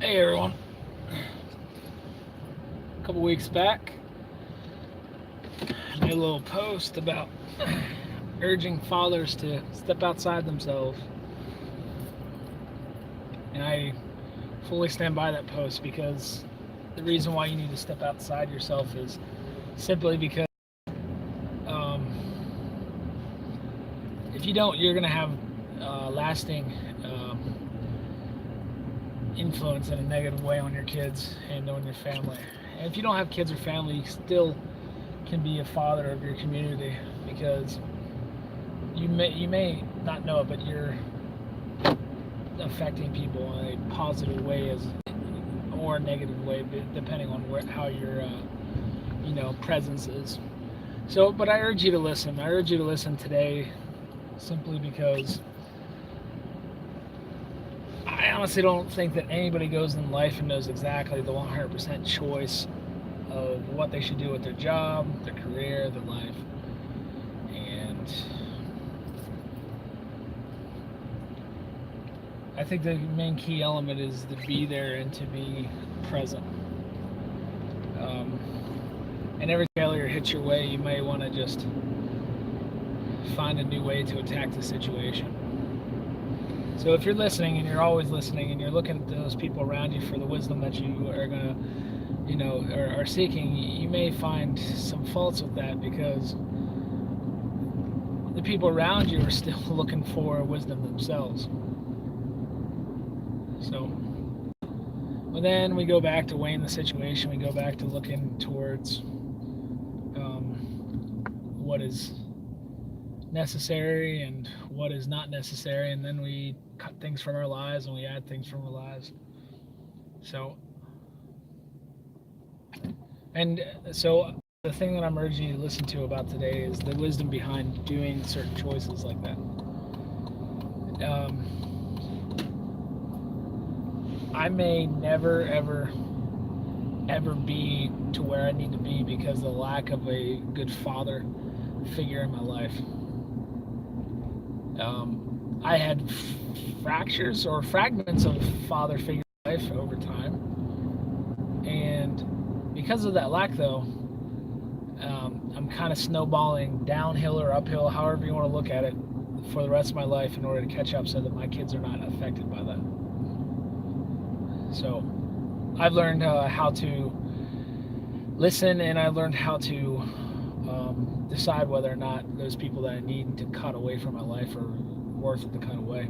Hey everyone. A couple weeks back, I made a little post about urging fathers to step outside themselves. And I fully stand by that post because the reason why you need to step outside yourself is simply because um, if you don't, you're going to have lasting influence in a negative way on your kids and on your family. And if you don't have kids or family, you still can be a father of your community because you may not know it, but you're affecting people in a positive way as or a negative way, depending on how your presence is. So, but I urge you to listen. I urge you to listen today, simply because I honestly don't think that anybody goes in life and knows exactly the 100% choice of what they should do with their job, their career, their life. And I think the main key element is to be there and to be present. Um, and every failure hits your way, you may want to just find a new way to attack the situation. So if you're listening and you're always listening and you're looking at those people around you for the wisdom that you are gonna, are seeking, you may find some faults with that because the people around you are still looking for wisdom themselves. So, but then we go back to weighing the situation. We go back to looking towards what is necessary and what is not necessary, and then we cut things from our lives and we add things from our lives. So, and so the thing that I'm urging you to listen to about today is the wisdom behind doing certain choices like that. I may never, ever be to where I need to be because of the lack of a good father figure in my life. I had fractures or fragments of father figure in my life over time, and because of that lack, though, I'm kind of snowballing downhill or uphill, however you want to look at it, for the rest of my life in order to catch up so that my kids are not affected by that. So I've learned how to listen, and I learned how to decide whether or not those people that I need to cut away from my life are worth it to cut away.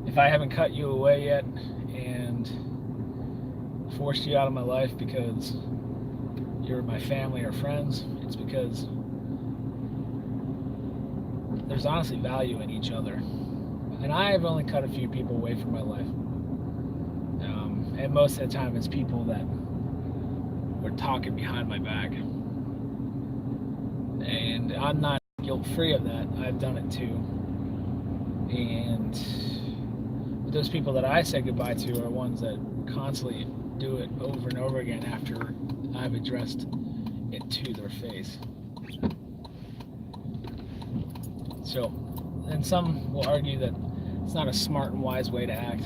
If I haven't cut you away yet and forced you out of my life because you're my family or friends, it's because there's honestly value in each other. And I've only cut a few people away from my life. And most of the time it's people that were talking behind my back. And I'm not guilt free of that. I've done it too. And those people that I say goodbye to are ones that constantly do it over and over again after I've addressed it to their face. So, and some will argue that it's not a smart and wise way to act.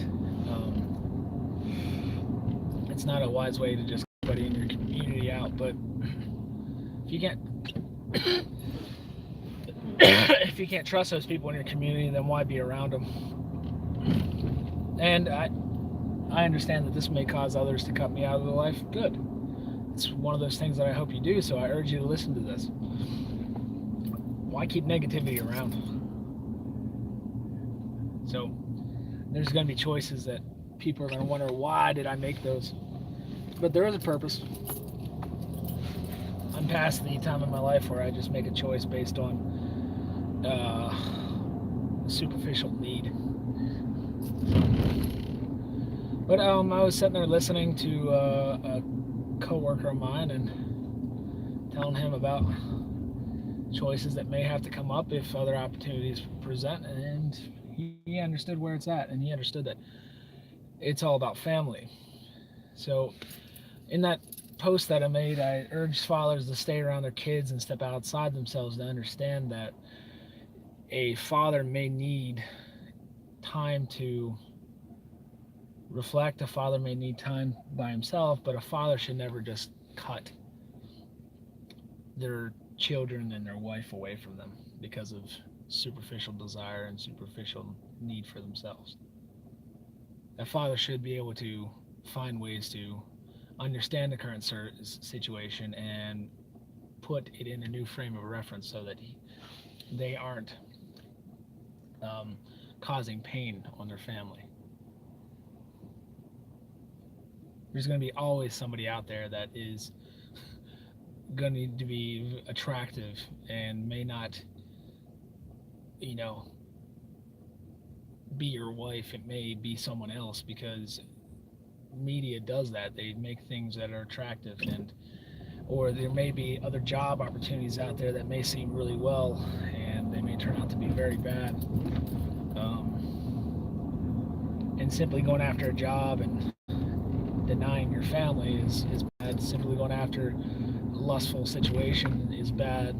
It's not a wise way to just get everybody in your community out. But if you can't, if you can't trust those people in your community, then why be around them? And I understand that this may cause others to cut me out of their life. Good. It's one of those things that I hope you do. So I urge you to listen to this. Why keep negativity around? So there's going to be choices that people are going to wonder, why did I make those? But there is a purpose. I'm past the time in my life where I just make a choice based on superficial need. But I was sitting there listening to a co-worker of mine and telling him about choices that may have to come up if other opportunities present, and he understood where it's at, and he understood that it's all about family. So in that post that I made, I urged fathers to stay around their kids and step outside themselves to understand that a father may need time to reflect. A father may need time by himself, but a father should never just cut their children and their wife away from them because of superficial desire and superficial need for themselves. A father should be able to find ways to understand the current situation and put it in a new frame of reference so that they aren't um, causing pain on their family. There's going to be always somebody out there that is going to need to be attractive and may not, you know, be your wife. It may be someone else because media does that. They make things that are attractive, and or there may be other job opportunities out there that may seem really well and they may turn out to be very bad. And simply going after a job and denying your family is bad. Simply going after a lustful situation is bad.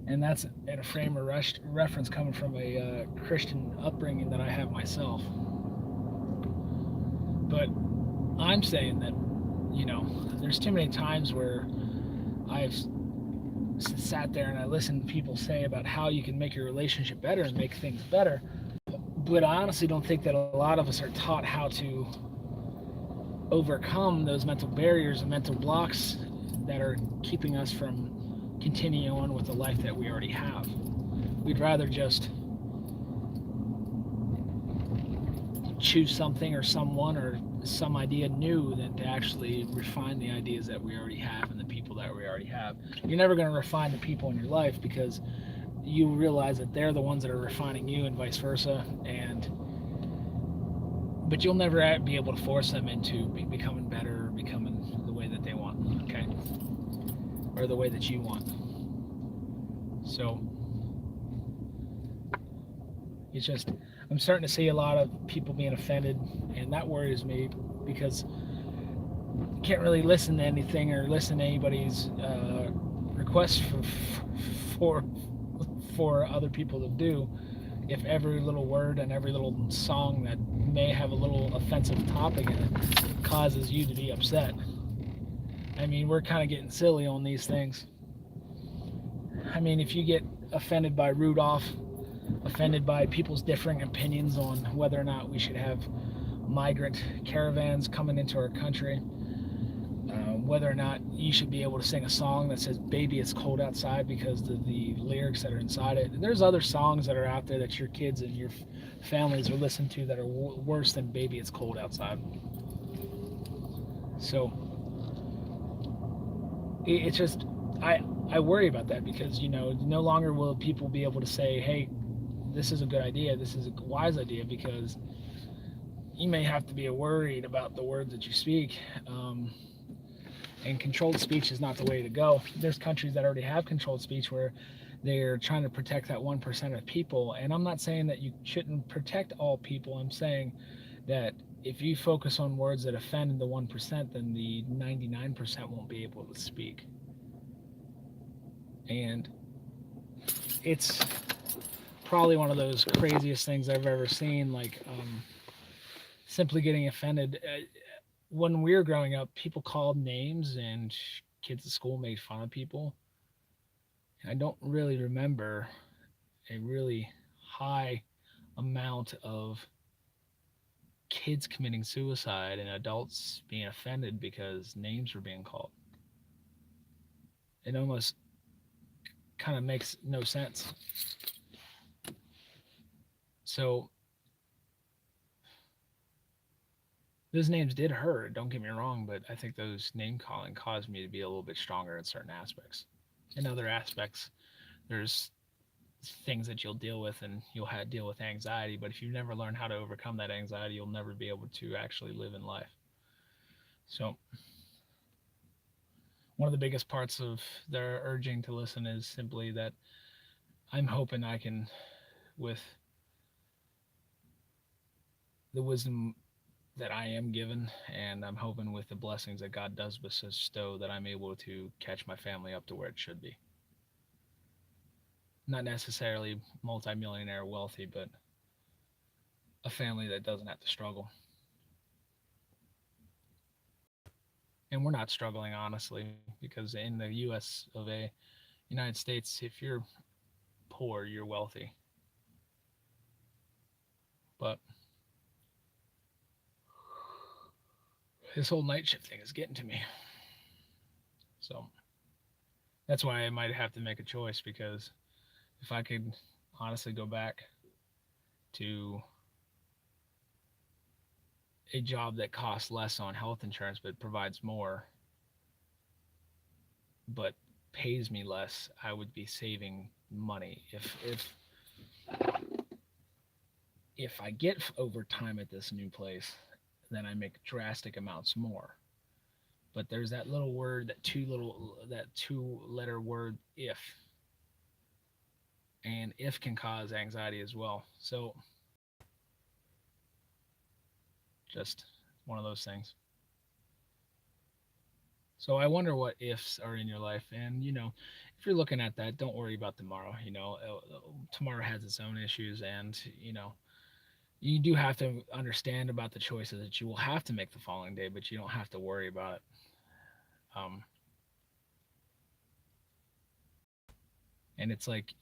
And that's in a frame of reference coming from a Christian upbringing that I have myself. But I'm saying that, there's too many times where I've sat there and I listen to people say about how you can make your relationship better and make things better. But I honestly don't think that a lot of us are taught how to overcome those mental barriers and mental blocks that are keeping us from continuing on with the life that we already have. We'd rather just choose something or someone or some idea new than to actually refine the ideas that we already have and the people that we already have. You're never going to refine the people in your life because you realize that they're the ones that are refining you and vice versa, but you'll never be able to force them into becoming better or becoming the way that they want, okay? Or the way that you want. So it's just, I'm starting to see a lot of people being offended, and that worries me because you can't really listen to anything or listen to anybody's requests for for other people to do if every little word and every little song that may have a little offensive topic in it causes you to be upset. I mean, we're kind of getting silly on these things. I mean, if you get offended by Rudolph, offended by people's differing opinions on whether or not we should have migrant caravans coming into our country, whether or not you should be able to sing a song that says "Baby, it's cold outside" because of the lyrics that are inside it. There's other songs that are out there that your kids and your families are listening to that are worse than "Baby, it's cold outside." So it's just, I worry about that because, no longer will people be able to say, hey, this is a good idea, this is a wise idea, because you may have to be worried about the words that you speak. And controlled speech is not the way to go. There's countries that already have controlled speech where they're trying to protect that 1% of people. And I'm not saying that you shouldn't protect all people. I'm saying that if you focus on words that offend the 1%, then the 99% won't be able to speak. And it's probably one of those craziest things I've ever seen, like simply getting offended. When we were growing up, people called names and kids at school made fun of people. I don't really remember a really high amount of kids committing suicide and adults being offended because names were being called. It almost kind of makes no sense. So those names did hurt, don't get me wrong, but I think those name calling caused me to be a little bit stronger in certain aspects. In other aspects, there's things that you'll deal with and you'll have deal with anxiety, but if you never learn how to overcome that anxiety, you'll never be able to actually live in life. So one of the biggest parts of their urging to listen is simply that I'm hoping I can, with the wisdom that I am given, and I'm hoping with the blessings that God does bestow, that I'm able to catch my family up to where it should be. Not necessarily multimillionaire wealthy, but a family that doesn't have to struggle. And we're not struggling, honestly, because in the U.S. of A. United States, if you're poor, you're wealthy. But this whole night shift thing is getting to me. So that's why I might have to make a choice, because if I could honestly go back to a job that costs less on health insurance but provides more but pays me less, I would be saving money. If I get overtime at this new place, then I make drastic amounts more. But there's that little word, that two letter word, if, and if can cause anxiety as well. So just one of those things. So I wonder what ifs are in your life, and if you're looking at that, don't worry about tomorrow. Tomorrow has its own issues, and you do have to understand about the choices that you will have to make the following day, but you don't have to worry about it. Um, and it's like,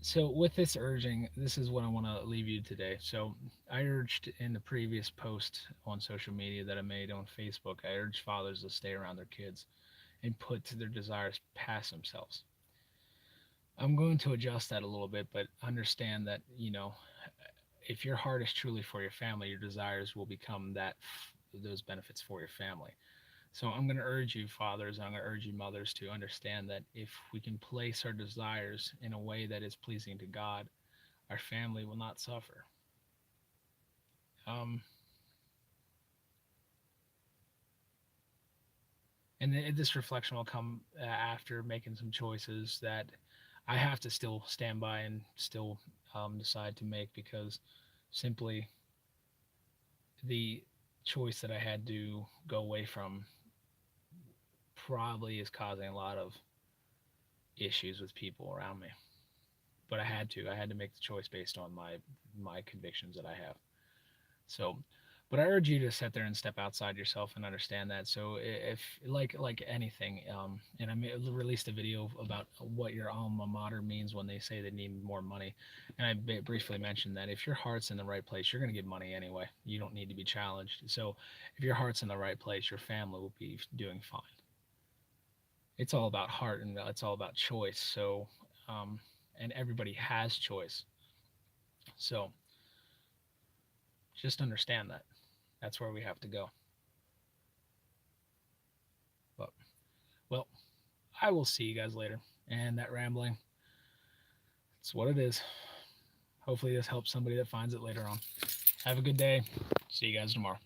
so with this urging, this is what I want to leave you today. So I urged in the previous post on social media that I made on Facebook, I urged fathers to stay around their kids and put their desires past themselves. I'm going to adjust that a little bit, but understand that, if your heart is truly for your family, your desires will become those benefits for your family. So I'm going to urge you, fathers, I'm going to urge you, mothers, to understand that if we can place our desires in a way that is pleasing to God, our family will not suffer. Um, and this reflection will come after making some choices that I have to still stand by and still decide to make, because simply the choice that I had to go away from probably is causing a lot of issues with people around me. But I had to. I had to make the choice based on my convictions that I have. So, but I urge you to sit there and step outside yourself and understand that. So, if like anything, and released a video about what your alma mater means when they say they need more money, and I briefly mentioned that if your heart's in the right place, you're going to get money anyway. You don't need to be challenged. So, if your heart's in the right place, your family will be doing fine. It's all about heart, and it's all about choice. So, um, and everybody has choice. So just understand that that's where we have to go. But well, I will see you guys later. And that rambling, it's what it is. Hopefully, this helps somebody that finds it later on. Have a good day. See you guys tomorrow.